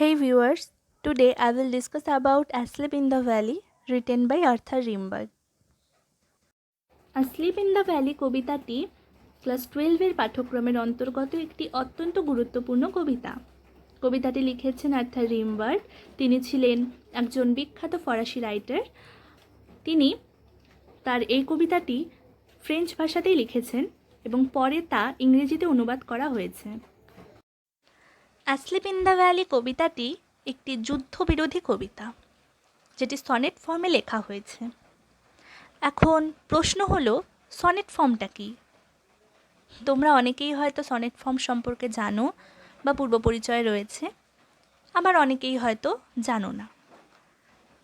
Hey viewers, today I will discuss about Asleep in the Valley written by Arthur Rimbaud. Asleep in the Valley কবিতাটি class 12 পাঠ্যক্রমের অন্তর্গত একটি অত্যন্ত গুরুত্বপূর্ণ কবিতা। কবিতাটি লিখেছেন আর্থার রিমবার্ড। তিনি ছিলেন একজন বিখ্যাত ফরাসি রাইটার। তিনি তার এই কবিতাটি ফ্রেঞ্চ ভাষাতেই লিখেছেন এবং পরে তা ইংরেজিতে অনুবাদ করা হয়েছে। অ্যাসলিপ ইন দ্য ভ্যালি কবিতাটি একটি যুদ্ধবিরোধী কবিতা, যেটি সনেট ফর্মে লেখা হয়েছে। এখন প্রশ্ন হলো, সনেট ফর্মটা কি? তোমরা অনেকেই হয়তো সনেট ফর্ম সম্পর্কে জানো বা পূর্ব পরিচয় রয়েছে, আবার অনেকেই হয়তো জানো না।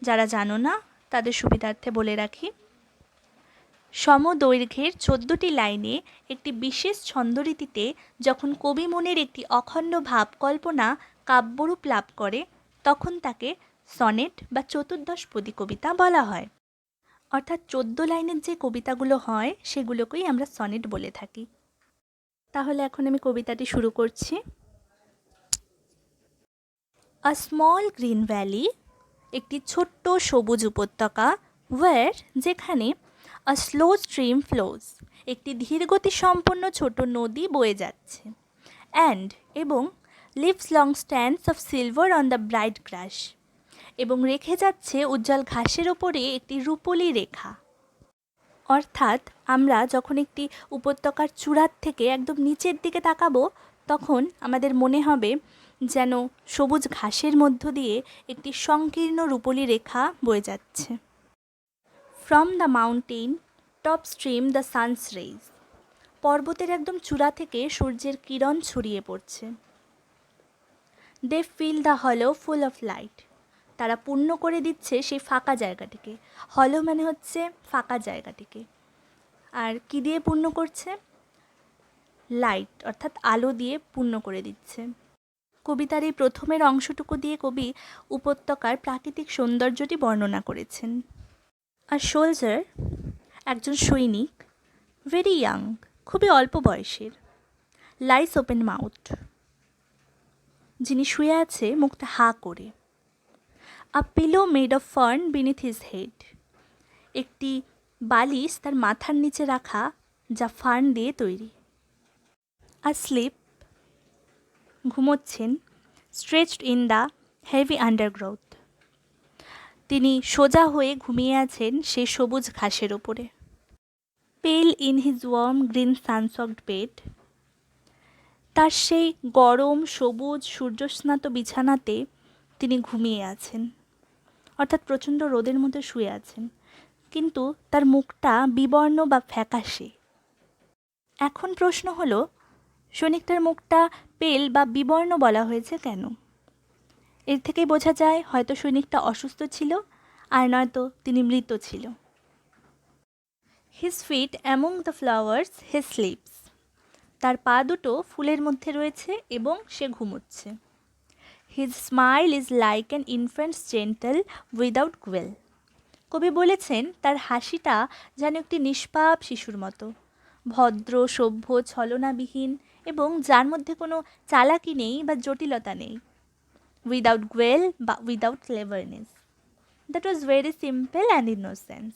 যারা জানো না তাদের সুবিধার্থে বলে রাখি, সমদৈর্ঘ্যের 14টি লাইনে একটি বিশেষ ছন্দরীতিতে যখন কবি মনের একটি অখণ্ড ভাব কল্পনা কাব্যরূপ লাভ করে, তখন তাকে সনেট বা চতুর্দশপদী কবিতা বলা হয়। অর্থাৎ 14 লাইনের যে কবিতাগুলো হয় সেগুলোকেই আমরা সনেট বলে থাকি। তাহলে এখন আমি কবিতাটি শুরু করছি। আ স্মল গ্রিন ভ্যালি, একটি ছোট্ট সবুজ উপত্যকা, ওয়ার, যেখানে আ স্লো স্ট্রিম ফ্লোজ, একটি ধীরগতি সম্পন্ন ছোট নদী বয়ে যাচ্ছে, অ্যান্ড, এবং leaves long stands of silver on the bright grass, এবং রেখে যাচ্ছে উজ্জ্বল ঘাসের ওপরে একটি রূপলি রেখা। অর্থাৎ আমরা যখন একটি উপত্যকার চূড়ার থেকে একদম নিচের দিকে তাকাবো, তখন আমাদের মনে হবে যেন সবুজ ঘাসের মধ্য দিয়ে একটি সংকীর্ণ রূপলি রেখা বয়ে যাচ্ছে। From the mountain top stream the sun's rays, পর্বতের একদম চূড়া থেকে সূর্যের কিরণ ছড়িয়ে পড়ছে। দে ফিল দ্য হলো ফুল অফ লাইট, তারা পূর্ণ করে দিচ্ছে সেই ফাঁকা জায়গাটিকে। হলো মানে হচ্ছে ফাঁকা জায়গাটিকে। আর কি দিয়ে পূর্ণ করছে? লাইট, অর্থাৎ আলো দিয়ে পূর্ণ করে দিচ্ছে। কবিতার এই প্রথমের অংশটুকু দিয়ে কবি উপত্যকার প্রাকৃতিক সৌন্দর্যটি বর্ণনা করেছেন। আর সোলজার, একজন সৈনিক, ভেরি ইয়াং, খুবই অল্প বয়সের, লাইস ওপেন মাউথ, যিনি শুয়ে আছে মুখটা হা করে। A pillow made of fern beneath his head, একটি বালিশ তার মাথার নিচে রাখা, যা ফার্ন দিয়ে তৈরি। আসলিপ, ঘুমোচ্ছেন, stretched in the heavy undergrowth, তিনি সোজা হয়ে ঘুমিয়ে আছেন সেই সবুজ ঘাসের ওপরে। Pale in his warm green sunsoaked bed, তার সেই গরম সবুজ সূর্যস্নাত বিছানাতে তিনি ঘুমিয়ে আছেন, অর্থাৎ প্রচণ্ড রোদের মধ্যে শুয়ে আছেন, কিন্তু তার মুখটা বিবর্ণ বা ফ্যাকাশে। এখন প্রশ্ন হলো, সৈনিকটার মুখটা পেল বা বিবর্ণ বলা হয়েছে কেন? এর থেকেই বোঝা যায় হয়তো সৈনিকটা অসুস্থ ছিল, আর নয়তো তিনি মৃত ছিল। His feet among the flowers he sleeps, তার পা দুটো ফুলের মধ্যে রয়েছে এবং সে ঘুমোচ্ছে। His smile is like an infant's gentle without guile, কবি বলেছেন তার হাসিটা যেন একটি নিষ্পাপ শিশুর মতো, ভদ্র, সভ্য, ছলনাবিহীন, এবং যার মধ্যে কোনো চালাকি নেই বা জটিলতা নেই। উইদাউট গুয়েল বা without cleverness, that was very simple and innocence.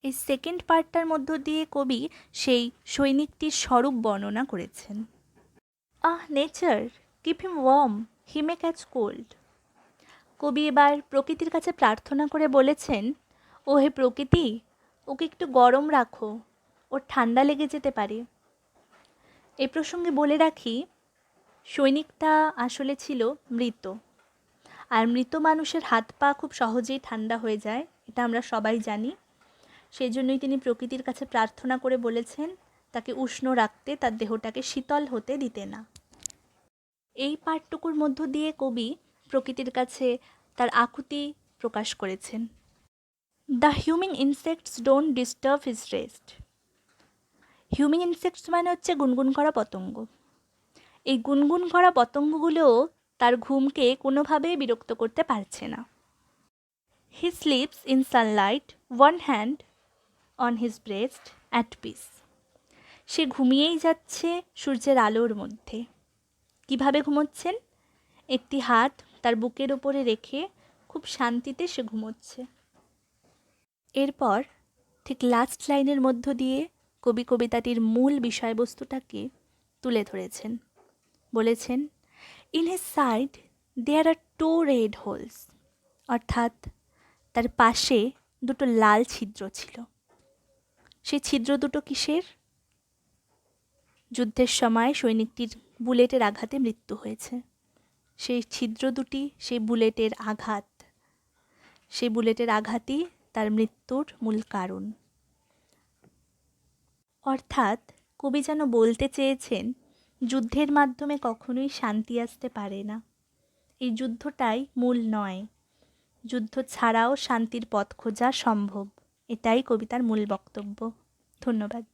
এই সেকেন্ড পার্টটার মধ্য দিয়ে কবি সেই সৈনিকটির স্বরূপ বর্ণনা করেছেন। আহ নেচার, কিপ হিম ওয়ার্ম, হি মে ক্যাচ কোল্ড, কবি এবার প্রকৃতির কাছে প্রার্থনা করে বলেছেন, ও হে প্রকৃতি, ওকে একটু গরম রাখো, ওর ঠান্ডা লেগে যেতে পারে। এ প্রসঙ্গে বলে রাখি, সৈনিকটা আসলে ছিল মৃত, আর মৃত মানুষের হাত পা খুব সহজেই ঠান্ডা হয়ে যায়, এটা আমরা সবাই জানি। সেই জন্যই তিনি প্রকৃতির কাছে প্রার্থনা করে বলেছেন তাকে উষ্ণ রাখতে, তার দেহটাকে শীতল হতে দিতে না। এই পাঠটুকুর মধ্য দিয়ে কবি প্রকৃতির কাছে তার আকুতি প্রকাশ করেছেন। The humming insects don't disturb his rest, humming insects মানে হচ্ছে গুনগুন করা পতঙ্গ। এই গুনগুন করা পতঙ্গগুলোও তার ঘুমকে কোনোভাবেই বিরক্ত করতে পারছে না। He sleeps in sunlight, one hand on his breast, at peace, সে ঘুমিয়েই যাচ্ছে সূর্যের আলোর মধ্যে। কিভাবে ঘুমোচ্ছেন? একটি হাত তার বুকের ওপরে রেখে খুব শান্তিতে সে ঘুমোচ্ছে। এরপর ঠিক লাস্ট লাইনের মধ্য দিয়ে কবি কবিতাটির মূল বিষয়বস্তুটাকে তুলে ধরেছেন। বলেছেন, in his side there are 2 red holes, অর্থাৎ তার পাশে দুটো লাল ছিদ্র ছিল। সেই ছিদ্র দুটো কিসের? যুদ্ধের সময় সৈনিকটির বুলেটের আঘাতে মৃত্যু হয়েছে। সেই ছিদ্র দুটি সেই বুলেটের আঘাত, সেই বুলেটের আঘাতই তার মৃত্যুর মূল কারণ। অর্থাৎ কবি যেন বলতে চেয়েছেন, যুদ্ধের মাধ্যমে কখনোই শান্তি আসতে পারে না। এই যুদ্ধটাই মূল নয়, যুদ্ধ ছাড়াও শান্তির পথ খোঁজা সম্ভব। এটাই কবিতার মূল বক্তব্য। ধন্যবাদ।